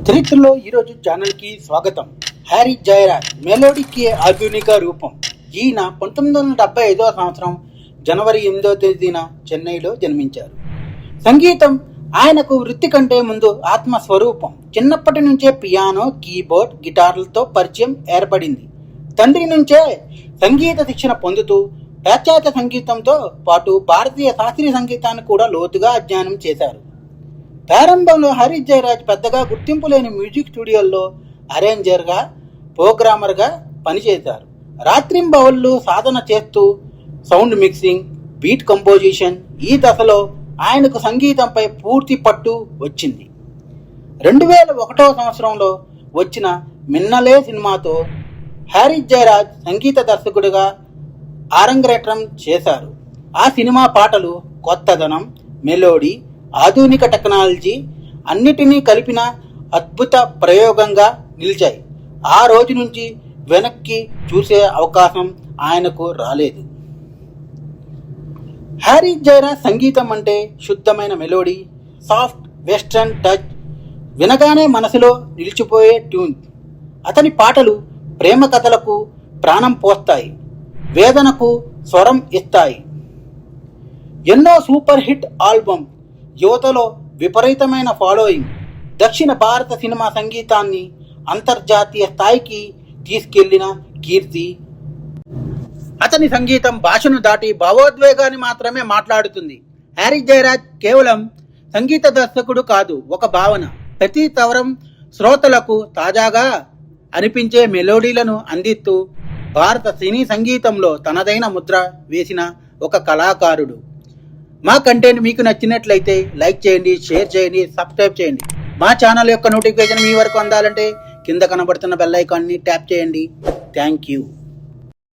చరిత్రలో ఈరోజు ఛానల్కి స్వాగతం. హ్యారీ జయరాజ్ మెలోడీకి ఆధునిక రూపం. ఈయన 1975వ సంవత్సరం జనవరి 8వ తేదీన చెన్నైలో జన్మించారు. సంగీతం ఆయనకు వృత్తి కంటే ముందు ఆత్మస్వరూపం. చిన్నప్పటి నుంచే పియానో, కీబోర్డ్, గిటార్లతో పరిచయం ఏర్పడింది. తండ్రి నుంచే సంగీత శిక్షణ పొందుతూ పాశ్చాత్య సంగీతంతో పాటు భారతీయ శాస్త్రీయ సంగీతాన్ని కూడా లోతుగా అధ్యయనం చేశారు. ప్రారంభంలో హ్యారీ జయరాజ్ పెద్దగా గుర్తింపు లేని మ్యూజిక్ స్టూడియోల్లో అరేంజర్గా, ప్రోగ్రామర్గా పనిచేశారు. రాత్రింబవళ్ళు సాధన చేస్తూ సౌండ్ మిక్సింగ్, బీట్ కంపోజిషన్. ఈ దశలో ఆయనకు సంగీతంపై పూర్తి పట్టు వచ్చింది. 2001వ సంవత్సరంలో వచ్చిన మిన్నలే సినిమాతో హ్యారీ జయరాజ్ సంగీత దర్శకుడిగా ఆరంగేట్రం చేశారు. ఆ సినిమా పాటలు కొత్తదనం, మెలోడీ, ఆధునిక టెక్నాలజీ అన్నిటినీ కలిపిన అద్భుత ప్రయోగంగా నిలిచాయి. ఆ రోజు నుంచి వెనక్కి చూసే అవకాశం ఆయనకు రాలేదు. హ్యారీ జయరాజ్ సంగీతం అంటే శుద్ధమైన మెలోడీ, సాఫ్ట్ వెస్ట్రన్ టచ్, వినగానే మనసులో నిలిచిపోయే ట్యూన్. అతని పాటలు ప్రేమ కథలకు ప్రాణం పోస్తాయి, వేదనకు స్వరం ఇస్తాయి. ఎన్నో సూపర్ హిట్ ఆల్బమ్, యువతలో విపరీతమైన ఫాలోయింగ్. దక్షిణ భారత సినిమా సంగీతాన్ని అంతర్జాతీయ స్థాయికి తీసుకెళ్లిన కీర్తి. అతని సంగీతం భాషను దాటి భావోద్వేగాన్ని మాత్రమే మాట్లాడుతుంది. హ్యారీ జయరాజ్ కేవలం సంగీత దర్శకుడు కాదు, ఒక భావన. ప్రతి తరం శ్రోతలకు తాజాగా అనిపించే మెలోడీలను అందిస్తూ భారత సినీ సంగీతంలో తనదైన ముద్ర వేసిన ఒక కళాకారుడు. మా కంటెంట్ మీకు నచ్చినట్లయితే లైక్ చేయండి, షేర్ చేయండి, సబ్స్క్రైబ్ చేయండి. మా ఛానల్ యొక్క నోటిఫికేషన్ మీ వరకు అందాలంటే కింద కనబడుతున్న బెల్ ఐకాన్ని ట్యాప్ చేయండి. Thank you.